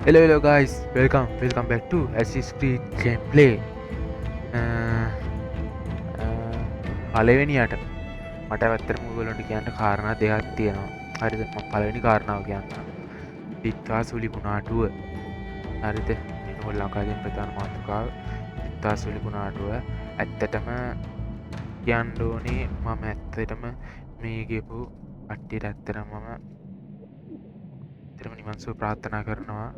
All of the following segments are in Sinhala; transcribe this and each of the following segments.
Hello guys, welcome back to Assassin's Creed Gameplay. පළවෙනියට මට ඇත්තටම ඔයගොල්ලන්ට කියන්න කාරණා දෙකක් තියෙනවා. හරිද? මම පළවෙනි කාරණාව කියන්නම්. දිත්තා සුලිකුණාටුව. හරිද? මේ නෝල් ලංකාවේ ප්‍රධාන මාතෘකාව දිත්තා සුලිකුණාටුව. ඇත්තටම කියන්න ඕනේ මම ඇත්තටම මේ ගියපු කට්ටියට ඇත්තටම මම නිවන් සුව ප්‍රාර්ථනා කරනවා.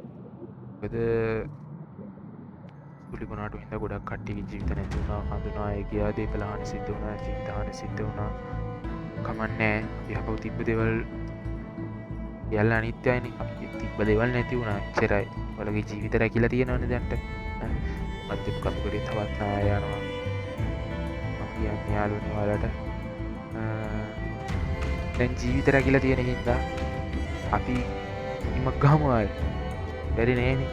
මොකද සුලිකුණාටු හින්දා ගොඩක් කට්ටියගේ ජීවිත නැති වුණා, හඳුනා අය ගියා, දේපල හානි සිද්ධ වුණා, ජීවිත හානි සිද්ධ වුණා. කමන්නේ යහපව තිබ්බ දේවල් යල්ල අනිත්‍යයිනේ. අපි තිබ්බ දේවල් නැති වුණා එච්චරයි. ඔයාලගේ ජීවිත රැකිලා තියෙනවනේ දැන්ට. මන්තිම කතුකරේ තවත් නාය යනවා. මම කියන්නේ යාළුවනේ ඔයාලට දැන් ජීවිත රැකිලා තියෙන හින්දා අපි ඉමක් ගහමු ආයේ. බැරි නෑනේ.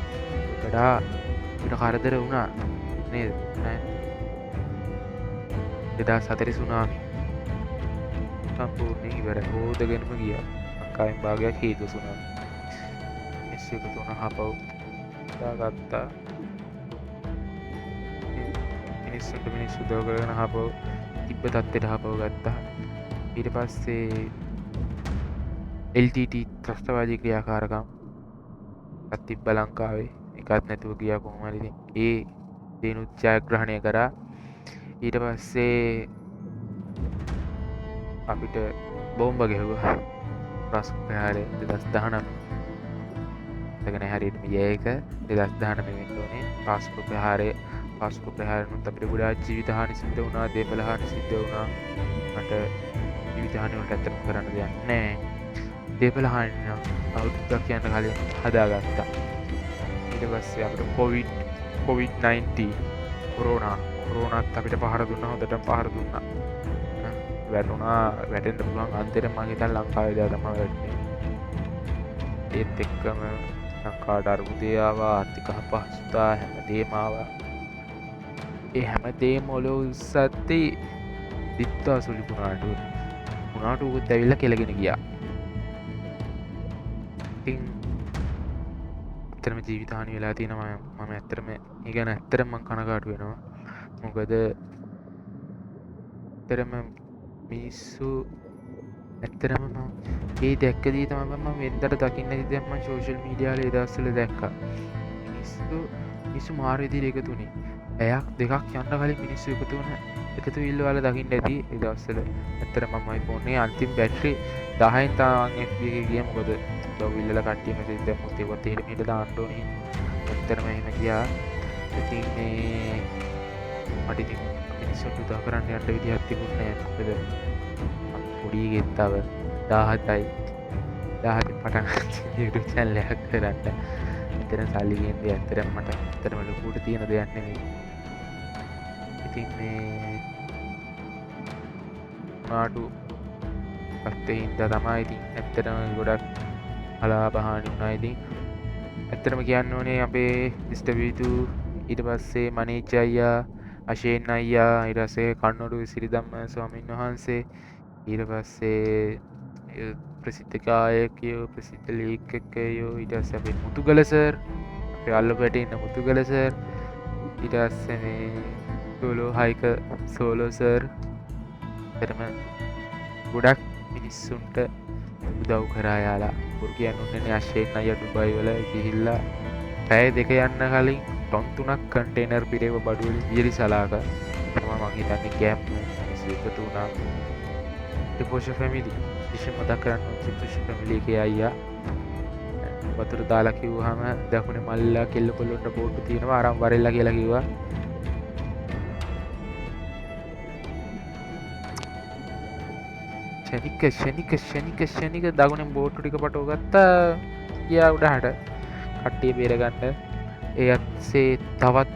වඩා අපිට කරදර වුණා නේද? ඈ 2004 සුනාමි සම්පූර්ණයෙන් ඉවරයි. හොදගෙනම ගියා. ලංකාවෙන් භාගයක් හේතු සුනාමි. මිනිස්සු එකතු වුණා හපව් දාගත්තා. මිනිස්සුන්ට මිනිස්සු උදව් කරගෙන හපව් තිබ්බ තත්ත්වයට හපව් ගත්තා. ඊට පස්සේ LTT ත්‍රස්තවාදී ක්‍රියාකාරකම් තිබ්බ ලංකාවේ. එකත් නැතුව ගියා කොහොම හරි. ඉතින් ඒ දිනුත් ජයග්‍රහණය කරා. ඊට පස්සේ අපිට බෝම්බ ගැහුවා රාස්කු ප්‍රහාරය 2019. එතකන හරියට මේ ඒක 2019 වෙන්න ඕනේ. රාස්කු ප්‍රහාරනුත් අපිට ගොඩාක් ජීවිත හානි සිද්ධ වුණා, දේපල හානි සිද්ධ වුණා. මට ජීවිත හානි වලට ඇත්තටම කරන්න දෙයක් නැහැ. දේපල හානි නම් අවුරුද්දක් යන කලින් හදාගත්තා. ඊට පස්සේ අපිට COVID-19 කොරෝනාත් අපිට පහර දුන්නා. හොඳටම පහර දුන්නා. වැටෙන්ට පුළුවන් අන්තර මගේ හිතන්නේ ලංකාවේ දා තමයි වැටෙන්නේ. ඒත් එක්කම ලංකාවට අර්බුදය ආවා, ආර්ථික අපහසුතා හැමදේම ආවා. ඒ හැමදේම ඔලුව උස්සද්දී දිත්තා සුලිකුණාටුවත් ඇවිල්ලා කෙලගෙන ගියා. ඉතින් ඇත්තටම ජීවිත හානි වෙලා තියෙනවා. මම ඇත්තටම ඒ ගැන ඇත්තටම මම කනගාටු වෙනවා. මොකද ඇත්තටම මිනිස්සු ඇත්තටම ඒ දැක්කදී තමයි මම වෙනදට දකින්න නැති දේ මම සෝෂල් මීඩියා වල ඒ දවස්වල දැක්කා. මිනිස්සු මාර විදිහට එකතු වුණේ. ඇයක් දෙකක් යන්න කලින් මිනිස්සු එකතු වෙන්න ඔයාලා දකින්න ඇති ඒ දවස්වල. ඇත්තටම මම iPhone එකේ අන්තිම බැටරි 10න් තාම FB එකේ ගියා. මොකද දවවිල්ලලා කට්ටිය මෙතෙන් දැම්මොත් ඒවත් එහෙට මෙහෙට දාන්න ඕනේ. ඇත්තටම එහෙම ගියා. ඉතින් මේ මට ඉතින් මිනිස්සුන්ට උදව් කරන්න යන්න විදිහක් තිබුණේ නැහැ. මොකද පොඩි ගෙත්තව 17යි 17 පටන් YouTube channel එකක් කරන්න. එතන සල්ලි ගේන්නේ ඇත්තටම මට ඇත්තටම ලොකුට තියෙන දෙයක් නෙමෙයි. ඉතින් මේ නාටු පස්සේ හින්දා තමයි ඉතින් ඇත්තටම ගොඩක් අලාභහානි වුණා. ඉතින් ඇත්තටම කියන්න ඕනේ අපේ දිස්ටබීතු ඊට පස්සේ මනීච් අයියා, අශේන් අයියා, ඊට පස්සේ කන්නොඩු සිරිධම්ම ස්වාමීන් වහන්සේ, ඊට පස්සේ ප්‍රසිද්ධ ගායකයෝ, ප්‍රසිද්ධ ලේඛකයෝ, ඊට පස්සේ අපේ මුතුගල සර්, අපේ අල්ලපැටේ ඉන්න මුතුගල සර්, ඊට පස්සේ මේ සෝලෝ සර්. ඇත්තටම ගොඩක් මිනිස්සුන්ට උදව් කරා යාලා. බොරු කියන්න ඕනේ අශේන් අයියා ඩුබයි වල ගිහිල්ලා පැය 2 යන්න කලින් ටොන් 3ක් කන්ටේනර් පිරේව බඩු වලින් වියලි සලාක තමයි මම හිතන්නේ ගෑම් මිනිස්සු එකතු වුණා. ටිපෝෂ ෆැමිලි විශේෂ මතක් කරන්න ටිපෝෂ ෆැමිලි එකේ අයියා වතුර දාලා කිව්වහම දකුණේ මල්ලා කෙල්ල පොළොන්ට බෝට්ටු තියෙනවා අරන් වරෙල්ලා කියලා කිව්වා. ෂණික දකුණෙන් බෝට්ටු ටික පටව ගත්තා. ගියා උඩහට කට්ටිය බේරගන්න. ඒ අත්සේ තවත්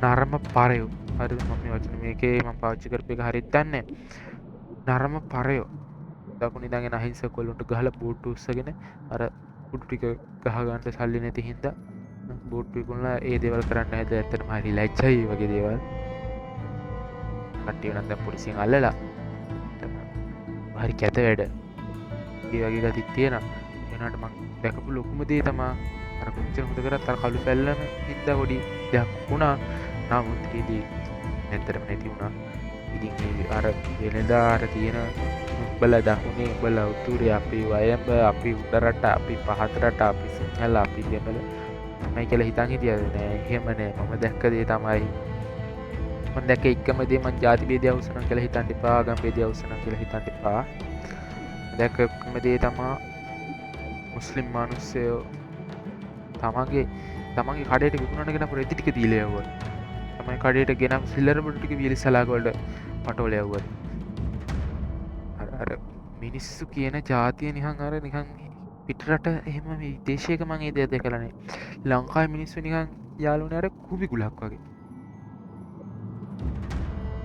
නරම පරයෝ. හරිද? මම මේ වචන මේකේ මම පාවිච්චි කරපු එක හරියට දන්නේ නැහැ. නරම පරයෝ දකුණ ඉඳගෙන අහිංසක කොල්ලොන්ට ගහලා බෝට්ටු උස්සගෙන අර කුඩු ටික ගහ ගන්න සල්ලි නැති හින්දා බෝට්ටු විකුණලා ඒ දේවල් කරන්න හැද. ඇත්තටම හරි ලැජ්ජයි මේ වගේ දේවල්. කට්ටිය නම් දැන් පොලිසියෙන් අල්ලලා හරි කැත වැඩ. ඒ වගේ ගතිත් තියෙනවා. ඒනට මම දැකපු ලොකුම දේ තමයි අර කොච්චර හොඳ කරත් අර කළු පැල්ලම හින්දා පොඩි දෙයක් වුණා. නමුත් ඒදී නැතරම නැති වුණා. ඉතින් අර වෙනදා අර තියෙන උඹලා දකුණේ උඹලා උතුරේ අපි වයඹ අපි උඩරට අපි පහතරට අපි සිංහල අපි දෙමළ මම කියලා හිතන් හිටියද නෑ. එහෙම නෑ. මම දැක්ක දේ තමයි මම දැක්ක එකම දේ මං ජාති භේදය අවසන් කියලා හිතන්න එපා. ආගම් භේදය අවසන් කියලා හිතන්න එපා. දැක්ක එකම දේ තමයි මුස්ලිම් මිනිස්සුયો තමන්ගේ කඩේට විකුණන්න ගෙන රෙදි ටික දීලා යවුවා. තමයි කඩේට ගෙනම් සිල්ලර බඩු ටික වියලිසලාක වලට පටෝල යවුවා. අර මිනිස්සු කියන ජාතිය නිකන් අර නිකන් පිටරට එහෙම මේ දේශයක මං ඒ දේ දැකලා නෑ. ලංකාවේ මිනිස්සු නිකන් යාළුවනේ අර කුබි ගුලක් වගේ.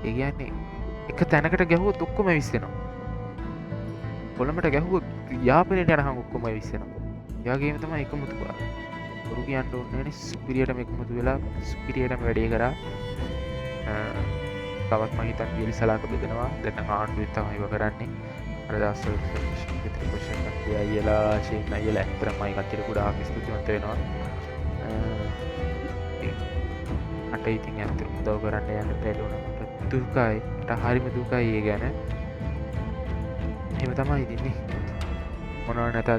ඒ කියන්නේ එක තැනකට ගැහුවොත් ඔක්කොම විශ්වෙනවා. කොළඹට ගැහුවොත් යාපනයට යනකම් ඔක්කොම විශ්වෙනවා. එයාගේම තමයි එකමුතුකා. බොරු කියන්න ඕනේ නේ. සුපිරියටම එකමුතු වෙලා සුපිරියටම වැඩේ කරා. තවත් මම හිතන්නේ වියලිසලාක බෙදනවා. දැන් ආණ්ඩුවෙන් තමයි ඒව කරන්නේ. අර දවස්වල ප්‍රොෆෙෂන් එකක් අයියලා ෂේන් අයියලා ඇත්තටම මයි කච්චර ගොඩාක් ස්තුතිවන්ත වෙනවා. අට ඉතින් ඇත්තටම උදව් කරන්න යන්න බැලුණා. මට දුකයි. මට හරිම දුකයි ඒ ගැන. එහෙම තමයි ඉතින්නේ. මොනවා නැතත්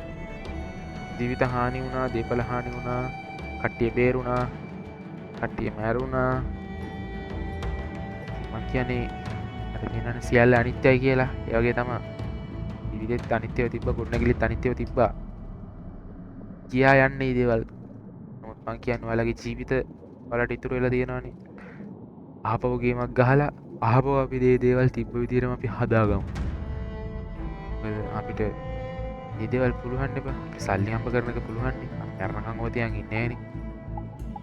ජීවිත හානි වුණා, දේපල හානි වුණා, කට්ටිය බේරුණා, කට්ටිය මැරුණා. මං කියන්නේ අර කියනනේ සියල්ල අනිත්‍යයි කියලා. ඒ වගේ තමයි. ජීවිතේත් අනිත්‍යව තිබ්බා, ගොඩනැගිලිත් අනිත්‍යව තිබ්බා. කියා යන්නේ මේ දේවල්. නමුත් මං කියන්නේ ඔයාලගේ ජීවිත වලට ඉතුරු වෙලා තියෙනවානේ. ආපහු ගේමක් ගහලා ආපහු අපි දේවල් තිබ්බ විදිහටම අපි හදාගමු. අපිට මේ දේවල් පුළුවන් නේ බං. සල්ලි හම්බ කරන එක පුළුවන් නේ. අපි අරනකම් ඔය තියන් ඉන්නේ නෑනේ.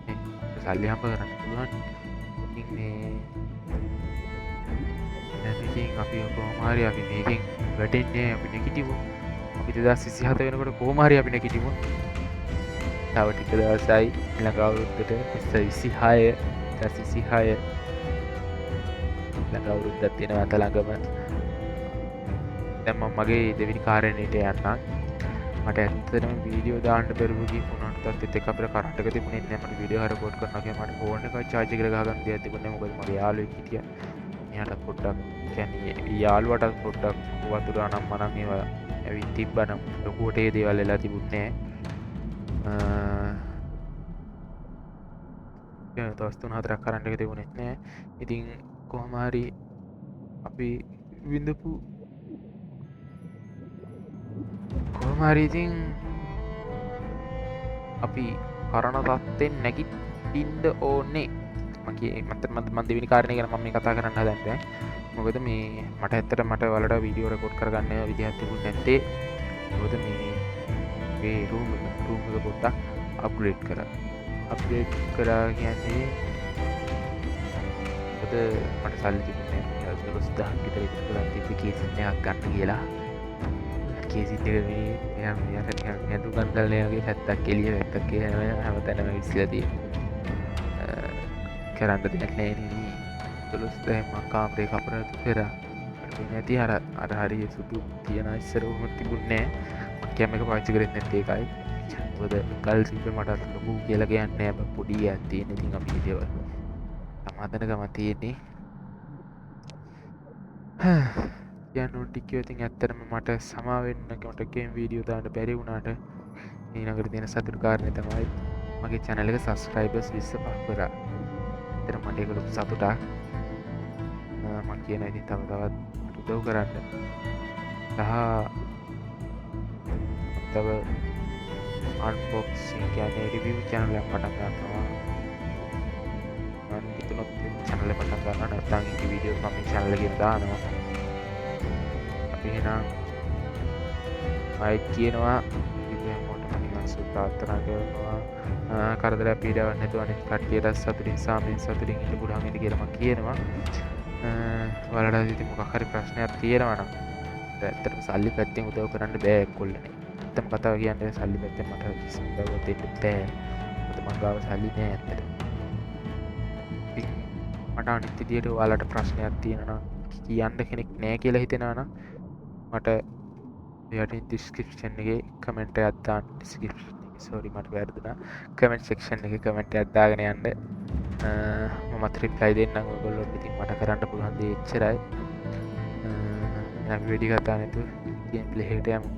නේ. සල්ලි හම්බ කරන්න පුළුවන්. ඉතින් මේ දැන් ඉතින් අපි කොහොම හරි අපි මේකෙන් වැටෙන්නේ අපි නැගිටිමු. අපි 2027 වෙනකොට කොහොම හරි අපි නැගිටිමු. තව ටික දවසයි ඊළඟ අවුරුද්දට 2026 ඊළඟ අවුරුද්දක් තියෙනවා අත ළඟම. දැන් මම මගේ දෙවෙනි කාර්යනයට යන්නම්. මට ඇත්තටම වීඩියෝ දාන්න බැරුව ගිහින් මොනවාට තත්ත්වෙත් එක්ක අපිට කරන්ට් එක තිබුණේ නැහැ. මට වීඩියෝ හර රෙකෝඩ් කරනවා කියලා මට ෆෝන් එක charge එකට ගහගන්න දෙයක් තිබුණේ නැහැ. මොකද මගේ යාළුවෙක් හිටියා. එයාට පොඩ්ඩක් කියන්නේ යාළුවාට පොඩ්ඩක් වතුර අනම් මනම් ඒවා ඇවිත් තිබ්බනම් ලොකුවට ඒ දේවල් වෙලා තිබුණේ නැහැ. දවස් 3-4ක් කරන්ට් එක තිබුණෙත් නැහැ. ඉතින් කොහොම හරි අපි විඳපු කොහොම හරි ඉතින් අපි කරණ තත්ත්වෙන් නැගිටින්න ඕනේ. මම දෙවෙනි කාරණේ ගැන මම මේ කතා කරන්න හදන්නේ. මොකද මේ මට ඇත්තට මට වලට වීඩියෝ රෙකෝඩ් කරගන්න විදිහක් තිබුණේ නැත්තේ. මොකද මේ රූම් එක පොඩ්ඩක් අප්ග්‍රේඩ් කරා කියන්නේ මොකද මට සල්ලි තිබුණේ නැහැ. 12000 විතර ඉස්සරහ තිබ්බ කේසින් එකක් ගන්න කියලා. කේසින් එක මේ එයා නිකන් හැදු ගන්දල්ලේ පැත්තක් එළිය පැත්තක් හැමතැනම විශ්ලා තියෙනවා. කරන්න දෙයක් නෑ නේ. 12000 මං කාමරේ කපරතු කරා. නැති අර හරිය සුදු තියන ඉස්සර උම තිබුණේ නෑ. මං කැම එක පාවිච්චි කරෙත් නැත්තේ ඒකයි. මොකද ගල් සිපේ මට ලොකු කියලා කියන්නේ නෑ. පොඩි එකක් තියෙන. ඉතින් අපි මේ දේවල් සමාදන ගම තියෙන්නේ. කියන්න ටිකෝ. ඉතින් ඇත්තටම මට සමා වෙන්න මට ගේම් වීඩියෝ දාන්න බැරි වුණාට ඊළඟට තියෙන සතුටු කාරණේ තමයි මගේ channel එක subscribers 25ක් කරා. ඇත්තටම මට ඒක ලොකු සතුටක්. මම කියන ඉතින් තවත් උදව් කරන්න. තව unboxing කියන්නේ review channel එකක් පටන් ගන්නවා. මම හිතනවා channel එක පටන් ගන්නවා. නැත්නම් මේ වීඩියෝස් මම මේ channel එකේ දානවා. එහෙනම් අය කියනවා ඉතින් මොකටද නිකන් සුත්‍රාර්ථනා කරනවා කරදරයක් පීඩාවක් නැතුව අනිත් කට්ටියට සතුටින් සාමයෙන් සතුටින් ඉන්න පුළුවන් ඉඳ කියලා මම කියනවා. ඔයාලට ඉතින් මොකක් හරි ප්‍රශ්නයක් තියෙනවා නම් ඇත්තටම සල්ලි පැත්තෙන් උදව් කරන්න බෑ එක්කොල්ලනේ. ඇත්තම කතාව කියන්නේ සල්ලි පැත්තෙන් මට කිසිම උදව්වක් දෙන්න බෑ. මොකද මං ගාව සල්ලි නෑ ඇත්තටම. මට අනිත් විදියට ඔයාලට ප්‍රශ්නයක් තියෙනවා නම් කියන්න කෙනෙක් නෑ කියලා හිතෙනවා නම් මට යටින් ඩිස්ක්‍රිප්ෂන් එකේ කමෙන්ට් එකක් දාන්න. ඩිස්ක්‍රිප්ෂන් සෝරි මට වැරදුනා. කමෙන්ට් සෙක්ෂන් එකේ කමෙන්ට් එකක් දාගෙන යන්න. මමත් රිප්ලයි දෙන්නම් ඔයගොල්ලොන්ට. ඉතින් මට කරන්න පුළුවන් දේ එච්චරයි. අපි වෙඩි කතා නැතුව ගේම් ප්ලේ එකට යමු.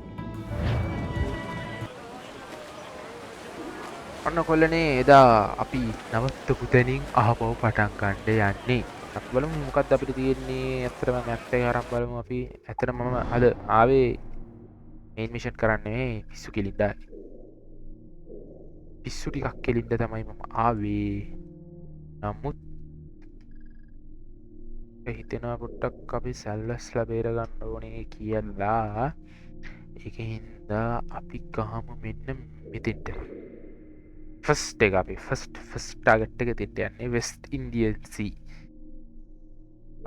ඔන්න කොල්ලනේ එදා අපි නවත්තපු තැනින් ආපහු පටන් ගන්න යන්නේ. අපි බලමු මොකක්ද අපිට තියෙන්නේ. ඇත්තටම මැප් එක අරන් බලමු අපි. ඇත්තටම මම අද ආවේ මේන් මිෂන් කරන්න නෙමෙයි, පිස්සු කෙලින්නයි. පිස්සු ටිකක් කෙලින්න තමයි මම ආවේ. නමුත් හිතෙනවා පොට්ටක් අපි සැල්වස්ලා බේර ගන්න ඕනේ කියලා. ඒකින්ද අපි ගහමු මෙන්න මෙතෙන්ට. ෆස්ට් එක අපි ෆස්ට් ටාගට් එක දෙන්න යන්නේ වෙස්ට් ඉන්ඩියන් සී.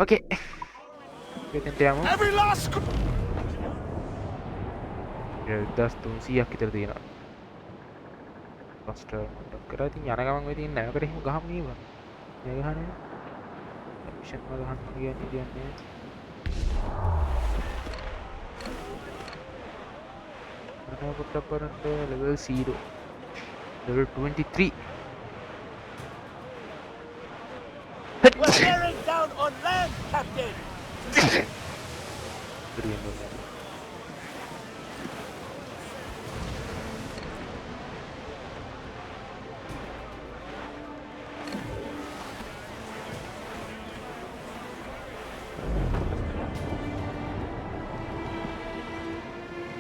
ඕකේ. මෙතෙන්ට යමු. 1300ක් විතර තියෙනවා. ෆස්ට් කරලා ඉතින් යන ගමන් වෙ තියෙන නෑකට එහෙම ගහමු නේද? මේ ගහන්නේ. මිෂන් වල ගහන්න කියන්නේ. අනේ පොට්ටක් කරන්ට level 0. level 23. We're bearing down on land, Captain!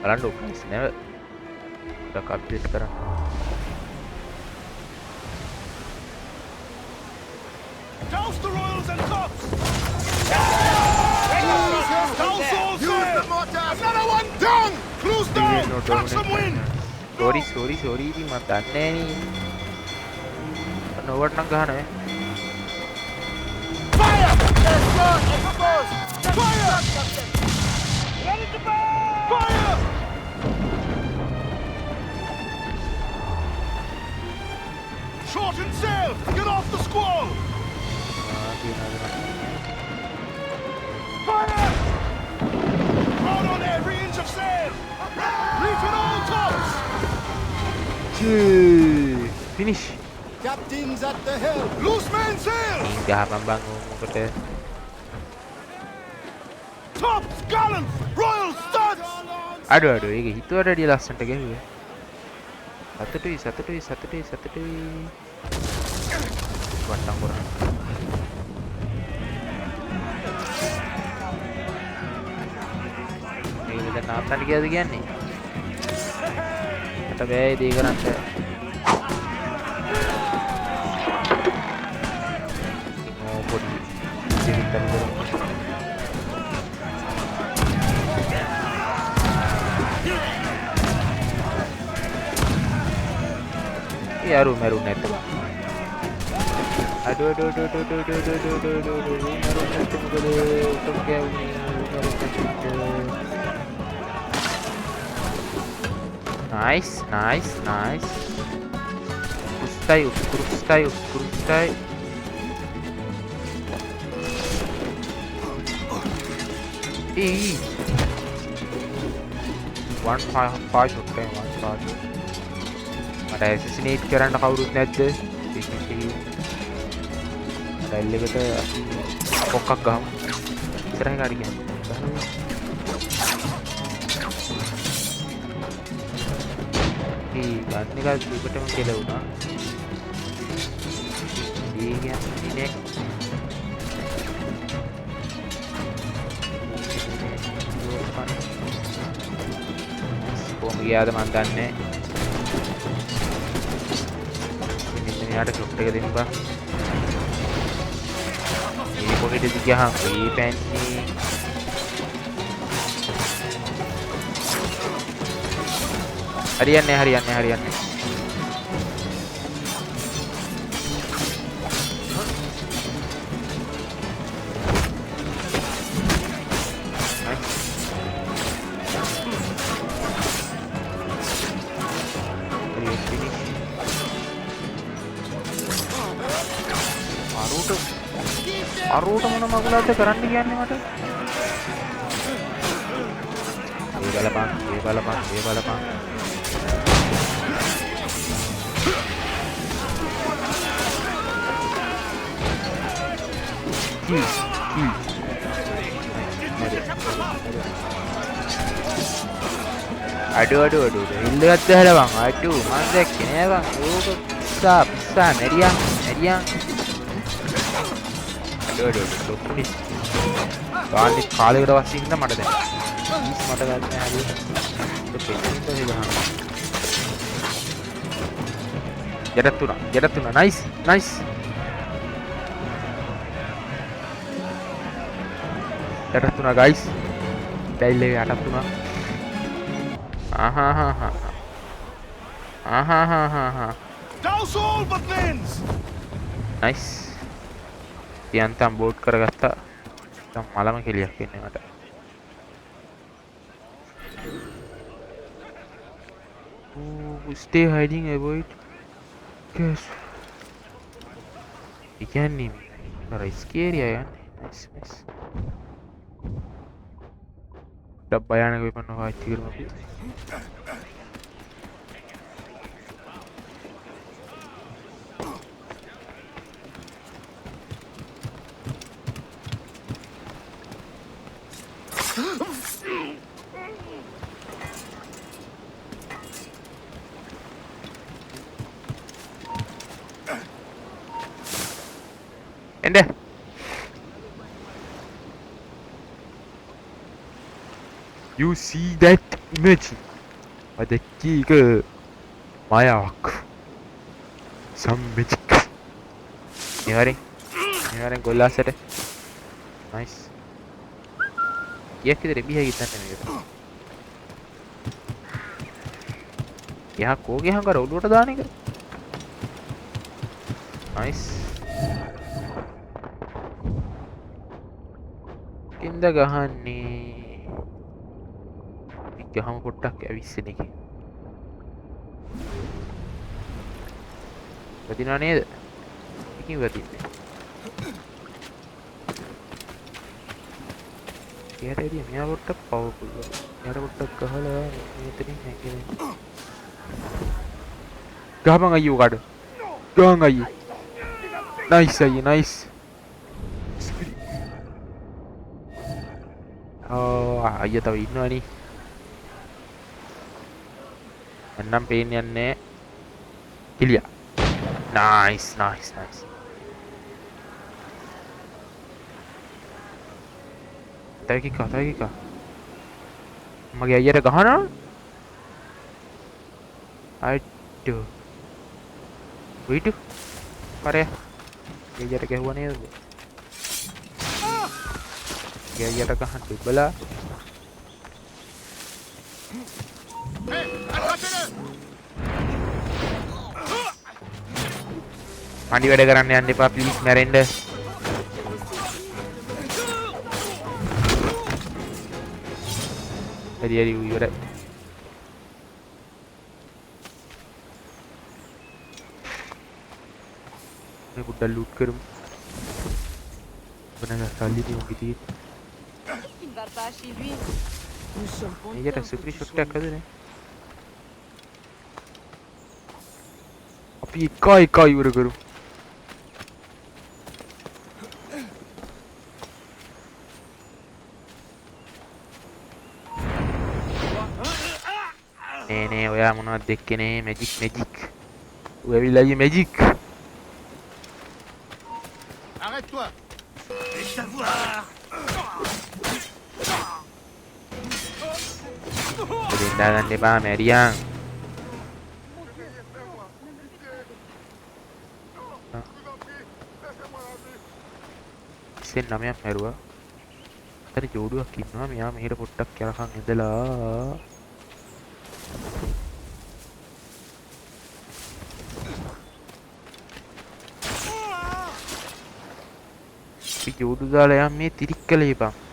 බලන්න උපස් නැව ඩක් අප්ඩේට් කරන්න. Douse the royals and cops! Use the mortars! Another one down! Close down! Catch some wind! sorry ඉතින් මම දන්නේ නෑනේ. නෝවට නම් ගහනවා. Fire! There's one exposed! Fire! Ready to burn! Fire! Shorten sail! Get off the squall! Fire! Out on every inch of sail! Reefing all tops! finish. Captain's at the helm! Loose man sail! ගහපන් බං මොකට. Tops, gallants, royal studs! අඩු ඒක හිතුවට වැඩිය ලස්සනට ගැහුවේ. සතුටුයි වට්ටම් කරන්න. මේක දැන් නාත්තන්ට කියලාද කියන්නේ? මට බෑ ඒ දේ කරන්න. පොඩි දෙවිතන් කරමු. यारू मेरू नेट अडो मेरू नेट मुझे तुम क्या Meru net nice उसकुरुस्ताई one fast होते हैं वन फास्ट මට ඇසිසිනේට් කරන්න කවුරුත් නැද්ද? ඩැල් එකට කොක්කක් ගහමු. ඉස්සරහ ගාඩි ගියා. ගන්න එක දුකටම කෙලවුණා. දී කියන්නේ කොහොම ගියාද මන් දන්නේ. මෙයාට ෂොට් එක දෙන්න බා. මේ කොහෙද ගියාම මේ පැන්නේ. හරියන්නේ. අරෝට මොන මගුලක්ද කරන්න කියන්නේ මට? ඒ බලපන්. kill kill අඩු ඉල්ල ගත්ත හැල බං අඩු මන් දැක්කේ නෑ බං ඕක පිස්සා මැරියන් අඩු ලොකුනි ගාලි කාලෙකට පස්සේ ඉන්න මට දැන් ඊස් මට ගන්න හැදී පෙට්ටින්ට ගහනවා යටත් තුනා නයිස් යටත් තුනා ගයිස් ටයිල් එක යටත් තුනා Douse all but Lens! Nice තියන්තම් බෝඩ් කරගත්තා මලම කෙලියක් වෙන්නේ මට stay hiding avoid cash ඒ කියන්නේ අර ස්කේරිය යන්නේ නයිස් ඩබ්බයන වෙපන්න වාච්චි කරමු අපි එන්න you see that image අදැක්කී එක මායාවක් some magic නිවාරෙන් ගොල්ලාසට nice කියක් විතර එබිහා ගිතන්න මේකට එයා කෝගේ හංගර ඔළුවට දාන එක nice කින්ද ගහන්නේ ගහම පොට්ටක් ඇවිස්සෙන එක වදිනා නේද ඉකින් වදින්නේ එයාට එදිය මෙයා පොට්ටක් පවර්ෆුල් එයාට පොට්ටක් ගහලා මෙතනින් නැගෙන්නේ ගහපන් අයියෝ කාඩ ගහන් අයියේ නයිස් අයියේ නයිස් අයියා තව ඉන්නවනේ එන්නම් පේන්න යන්නේ කිලියා නයිස් තව කිකා මගේ අයියට ගහනවා අයිටු වීටු කරේ අයියට ගැහුවා නේද අයියට ගහන්න තිබ්බලා අනි වැඩ කරන්න යන්න එපා ප්ලීස් මැරෙන්න හරි ඉවරයි මේ පොඩ්ඩක් ලූට් කරමු බනග සල්ලි දී උඹ ඉතින් එයාට සුපිරි ෂොට් එකක් හදන්නේ අපි එක ඉවර කරමු නේ ඔයා මොනවද දෙක්කේ නේ මැජික් ඔය ඇවිල්ලා අයියේ මැජික් Arrête-toi! Vais-je t'avoir! දෙන්නාගන්න එපා මැරියන් ඉස්සෙන් 9ක් මැරුවා අතර ජෝඩුවක් ඉන්නවා මෙයා මෙහෙට පොට්ටක් යනකම් ඉඳලා අපි ජෝඩු දාලා යම් මේ තිරික් කළේ බං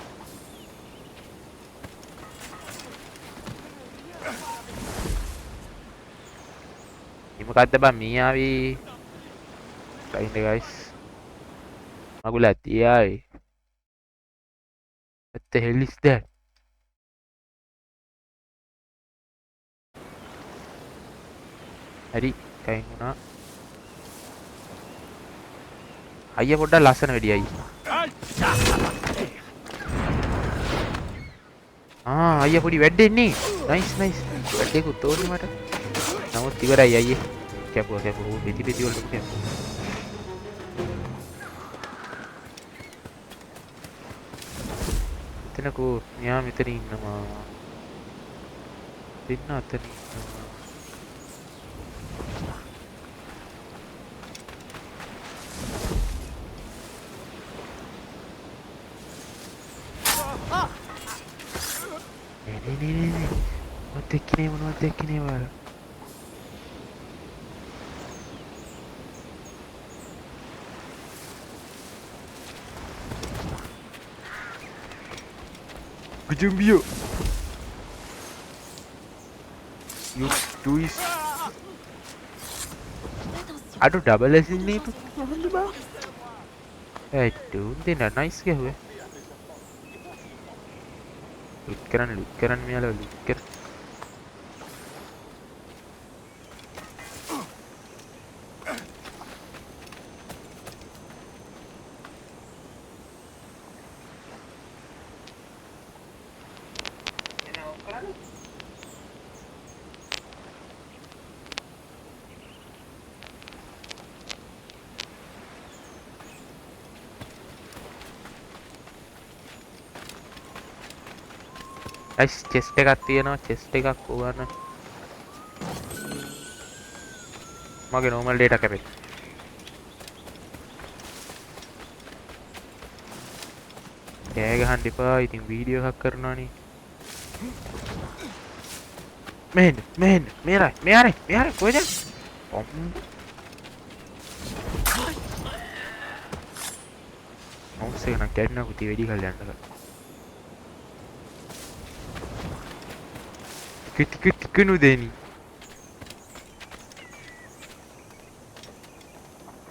මොකද්ද බං මේ ආවේ ටයිම් ගයිස් මගුලා තියාවේ what the hell is that හරි ටයිම් වුණා අයියා පොඩ්ඩක් ලස්සන වෙඩි අයියා අයියා පොඩි වැඩෙන්නේ. Nice nice. වැඩේකුත් ඕනේ මට. නමුත් ඉවරයි අයියේ. කැපුවා පිටි වලට කැපුවා. එතනකෝ මෙයා මෙතන ඉන්නවා. දෙන්න අතන ඉන්නවා. නේ. මොනවද එක්කනේ වල. Kujumbio. You do is. Aduh double S ini itu. Itu dia nice ke huwe. Lukkeran මෙයාලා ලුක්කර. chest එකක් තියෙනවා chest එකක් ඕවන මගේ normal data කැපේ කෑ ගහන්න එපා ඉතින් වීඩියෝ එකක් කරනවානේ මෙහෙන්න කොහෙද ඔම්සේ නම් කැඩෙනවා කුටි වෙඩි ගහලා යන්න Kenu deni.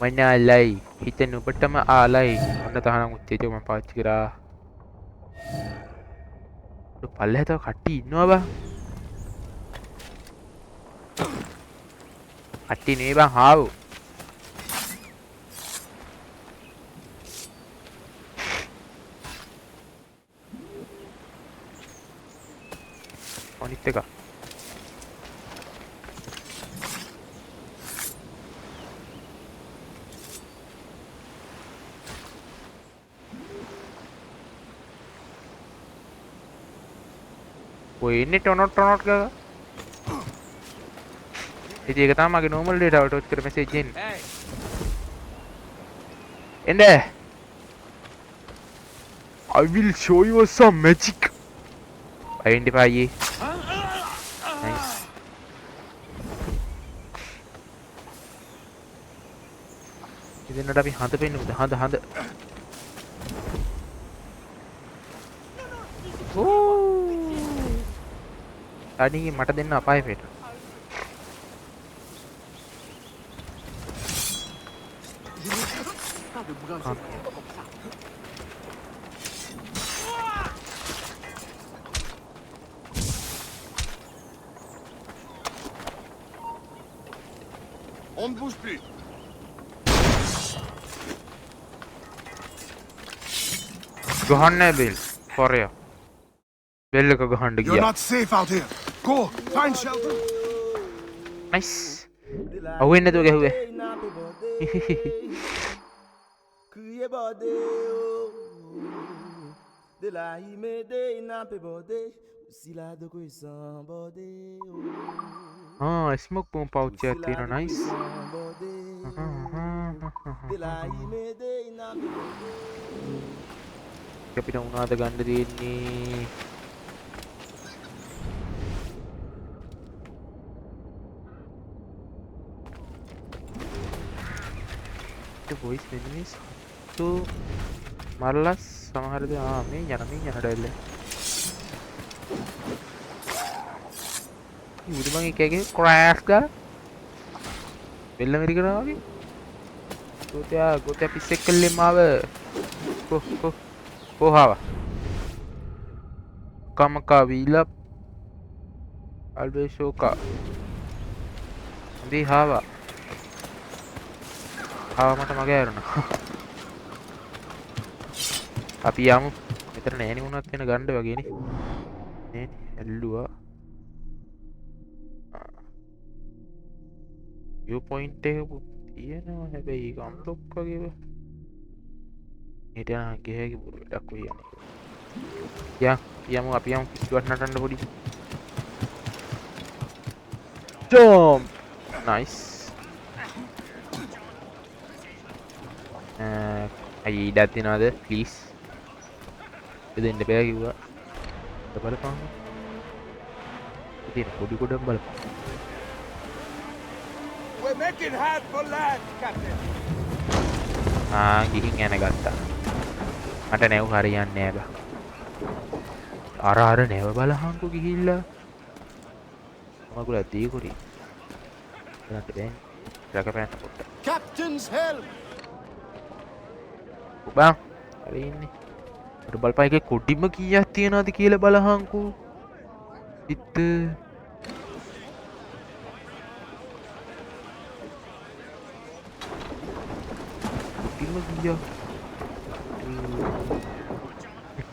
Mana alai? Kita nu pertama alai. Mana tahan utte jo man paach kira. Lu palle to katti innawa ba. Katti නෙවෙයි බං හාවු. අනිත් එක ඔය ඉන්නේ ටොනොට් ගා ඉතින් ඒක තමයි මගේ normal data වලට ඔච්චර message එන්නේ එන්නේ I will show you some magic identify ye nice ඉතින්ට අපි හඳ පෙන්නමුද හඳ අඩියේ මට දෙන්න අපාය පෙට On ne bouge plus. ගහන්නේ බෙල් කොරය බෙල් එක ගහන්න You're ගියා not safe out here. Go find shelter. nice අහුවෙන්නේ නැතුව ගැහුවේ Crier bordé, de la imede inape bordé, si la de quoi sans bordé, smoke bomb pouch එකක් තියෙනවා nice de la imede inape bordé. අපිට උනාද ගන්න තියෙන්නේ voice enemies to මරලස් සමහරද මේ යන ඩයිල් ඉතින් මම එකගේ ක්‍රෑෂ් ගා බෙල්ල මෙරිකනවා වගේ ගෝතයා පිස්සෙක් කල්ලේ මාව කොහාවා කමකා වීලා අල්බේෂෝකා දී හාවා මට මගේ ඇරුණා අපි යමු මෙතන නෑනේ වුණත් වෙන ගන්න වගේනේ නේ ඇල්ලුවා view point එක තියෙනවා හැබැයි ඒක අන්ලොක් වගේ හිට යන ගෙහගේ බුරු වැඩක් වෙයි යන්නේ යමු අපි යමු පිස්සුවට නටන්න පොඩි jump nice අයි ඉඩක් තියනවද ප්ලීස් දෙන්න බෑ කිව්වා බලපං ඉතින් පොඩි කොටක් බලපං We're making hard for land, Captain. ගිහින් යන ගත්තා මට නැව් හරියන්නේ නෑ බා අර නැව බලහන්කෝ ගිහිල්ලා මගුල දීකුරි එනට බෑ රකපෑන්න පොට්ට Captain's help. ඔබා හරි ඉන්නේ අර බලපන් එකේ කොඩිම කීයක් තියනවද කියලා බලහන්කෝ ඉත කොඩිම කීයක්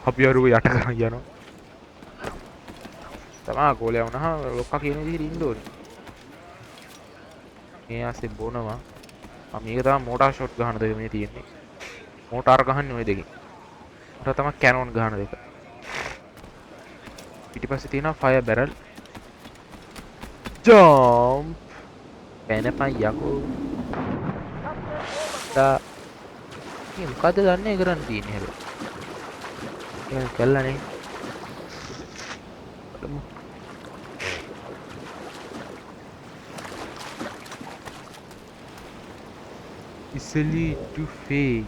අපි අරුව යට කරන් යනවා තමා ගෝලයා වුණාම ලොක්කා කියන විදිහට ඉන්න ඕනේ මේ ආසේ බොනවා මේක තමයි මෝටාර් ෂොට් ගහන දෙක මේ තියෙන්නේ මෝටාර් ගහන්නේ ওই දෙකේ අර තමයි කැනොන් ගහන දෙක පිටිපස්සේ තියෙනවා ෆයර් බැරල් ජම්ප් පැනපන් යකෝ තා මේ මොකද දන්නේ කරන්න තියෙන්නේ හැබැයි ඒක කළානේ easily to fail.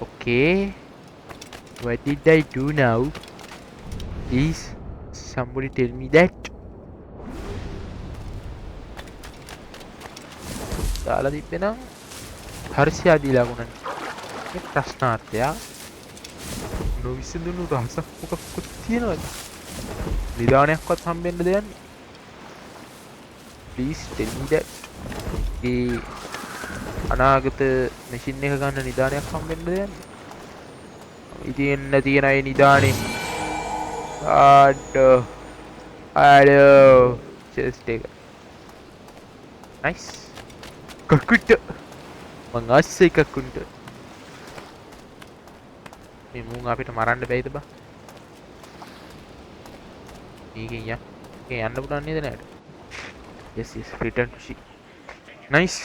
Okay, what did I do now? Please, somebody tell me that. දාලා තිබ්බේ හර්ෂය දීලා ගුණනේ මේ ප්‍රශ්නාර්ථය නොවිසඳුණු රහසක් මොකක්වත් තියෙනවද නිදානයක්වත් හම්බෙන්න දෙන්නේ please tell me that ඒ අනාගත මැෂින් එක ගන්න නිදානයක් හම්බෙන්න දෙන්නේ ඉතින් තියෙන අය නිදානේ ආඩෝ chest එක nice කකුට මං ආස්සේ කකුන්ට මේ මුන් අපිට මරන්න බැයිද බා මේකෙන් යන්න පුළුවන් නේද නේද yes return to ship nice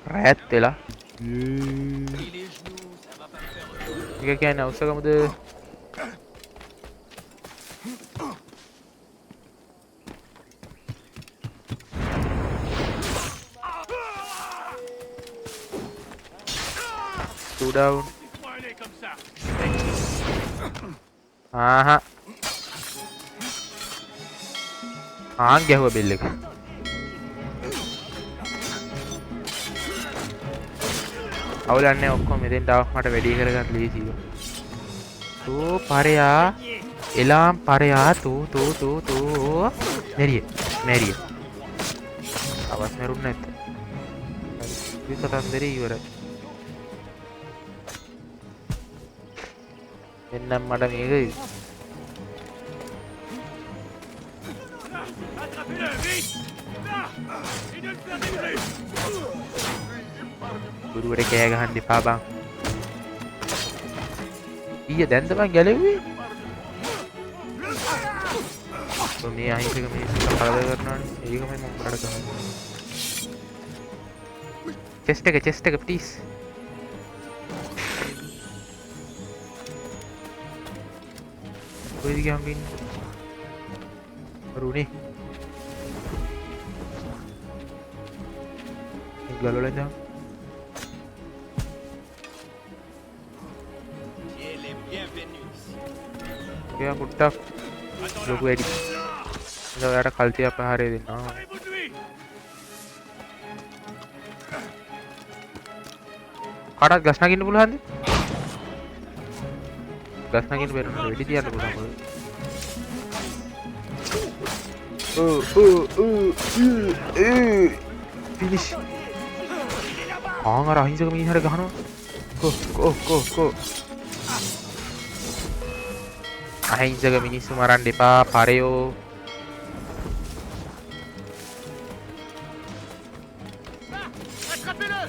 රැත් වෙලා ඒක කියන්නේ අවශ්‍යකමද down aha ගැහුව බෙල් එක අවුලන්නේ ඔක්කොම මෙතෙන්ට ආව මට වැඩි කරගන්න ලීසිව තෝ පරයා එලාම් පරයා තෝ මෙරිය අවස් මරුන්න නැත්ත හරි කතන්දරේ ඉවරයි එන්නම් මට මේක ගුරුවරේ කෑ ගහන්න එපා බං ඊය දැන්ද බං ගැලෙව්වේ මේ අහිංසක මිනිස්සු කලබල කරනවානේ ඒකමයි මම උඹට ගහන්නේ chest එක please කොයිද ගියන් රුනේ ගලවලා ඉඳන් එයා පුට්ටක් ලොකු වැඩි ඉතින් ඔයාට කල්තිය ප්‍රහාරය දෙන්නවා කාටවත් ගස් නගින්න පුළුවන්ද ගස් නගින්න බැරුණ වෙඩි තියන්න පුළුවන් ෆිනිෂ් අර අහිංසක මිනිහට ගහනවා කෝ අහිංසක මිනිස්සු මරන්න එපා පරයෝ Attrapez-le.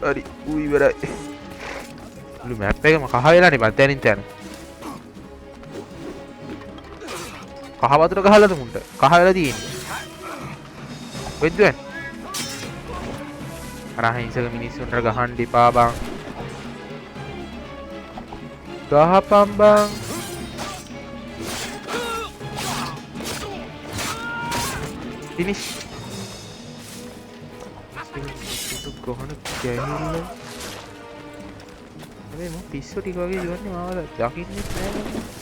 හරි ඌ ඉවරයි මුළු මැප් එකම කහ වෙලානේ බන් දැනින් තැන කහ වතුර ගහලාද මුන්ට කහ වෙලා තියෙන්නේ වෙද්දෙන් අර අහිංසක මිනිස්සුන්ට ගහන්න එපා බං ගහපම් බං finish itu ගහන කැහිල්ල මේ මම පිස්සු ටික වගේ ඉවරනේ මාවල දකින්නේ නැහැ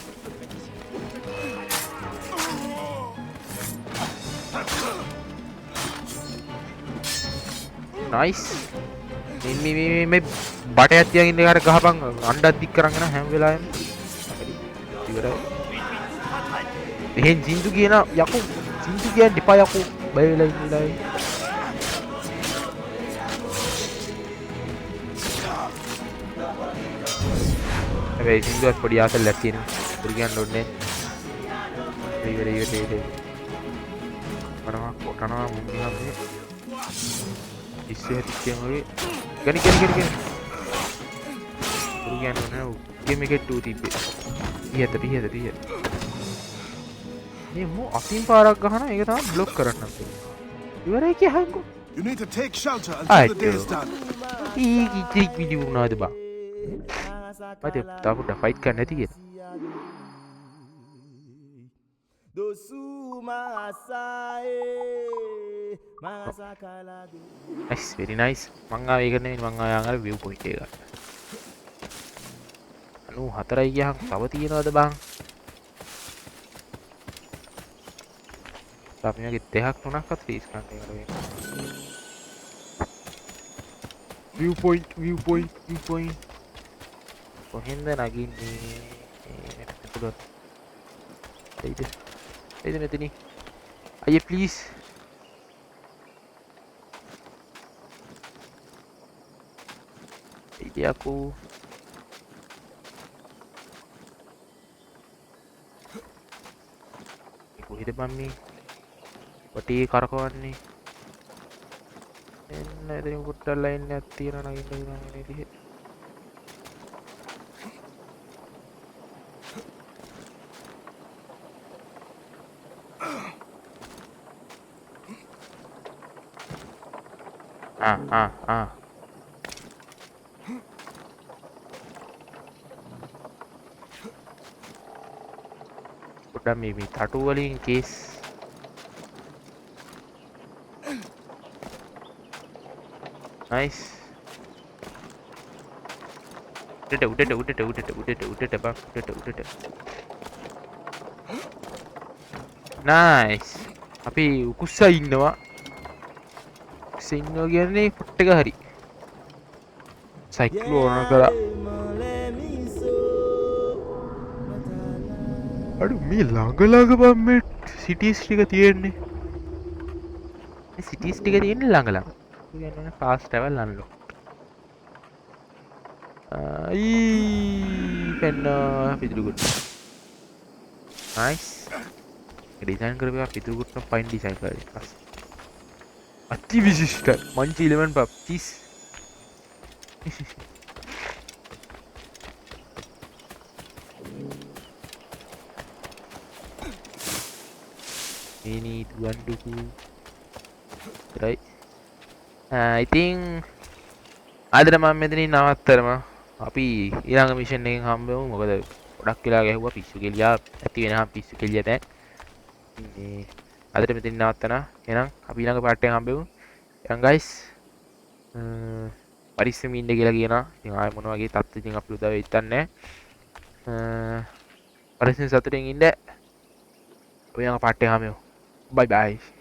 නයිස් මේ බටයක් තියන් ඉන්න එකට ගහපන් අණ්ඩක් දික් කරන් යන හැම වෙලාවෙම ඉවරයි එහෙන් ජින්දු කියන යකෝ ජින්දු කියන්න එපා යකෝ බය වෙලා ඉන්නලා හැබැයි ජින්දුවත් පොඩි ආසල්ලක් තියෙනවා පුරු කියන්න ඕනේ ඉවරයි මරනවා කොටනවා මුන්නිහා මේ ඉස්සෙ හිටියම වගේ ගනි පුරු කියන්න ඕනේ ගේම් එකේ 2 තිබ්බේ පිහත මේ මෝ අතින් පාරක් ගහනවා ඒක තමයි බ්ලොක් කරන්න අපේ ඉවරයි කියහන්කෝ You need to take shelter until the day is done. ඊ වීඩියෝ උනාද බා අද තාපුඩ ෆයිට් කරන්න නැති කියලා Dosu Masae Masakalado. nice very nice මං ආව ඒක නෙමෙයි මං ආව අර view point එක ගන්න 94යි ගියහම තව තියනවද බං අපි මේකේ දෙකක් තුනක්වත් ෆීස් ගන්න ඒකට view point කොහෙන්ද නගින්නේ එතකොට එයිද මෙතනින් අයියේ ප්ලීස් ඉතියාකෝ කොහෙද බම් මේ වටේ කරකවන්නේ එන්න එතනින් පුට්ටල් ලයින් එකක් තියෙනවා නගින්න මේ විදිහේ පොඩ්ඩක් මේ තටු වලින් කේස් nice උඩට බං උඩට nice අපි උකුස්සා ඉන්නවා ඉන්නවා කියන්නේ ෆුට් එක හරි සයික්ලෝන කරා අඩු මේ ළඟ බම් මේ සිටිස් ටික තියෙන්නේ මේ සිටිස් ටික තියෙන්නේ ළඟ කියන්නේ ෆාස්ට් ට්‍රැවල් අන්ලොක් පෙන්න පිදුරුකුට නයිස් ඩිසයින් කරපුවා පිදුරුකුට පයින් ඩිසයින් කරලා අති විශිෂ්ට Munchee 11 පප් cheese we need one to two right ඉතින් අදට මම මෙතනින් නවත්තරම අපි ඊළඟ මිෂන් එකෙන් හම්බෙමු මොකද ගොඩක් වෙලා ගැහුවා පිස්සු කෙලියා ඇති වෙනහම පිස්සු කෙලිය දැන් මේ අදට මෙතනින් නවත්තනවා එහෙනම් අපි ඊළඟ පාර්ට් එකෙන් හම්බෙමු එහෙනම් guys පරිස්සමින් ඉන්න කියලා කියනවා ඉතින් ආයෙ මොන වගේ තත්ත්වකින් අපි උදා වෙයි හිතන්නේ පරිස්සම් සතුටින් ඉන්න ඔය ඊළඟ පාර්ට් එක හම්බෙමු bye bye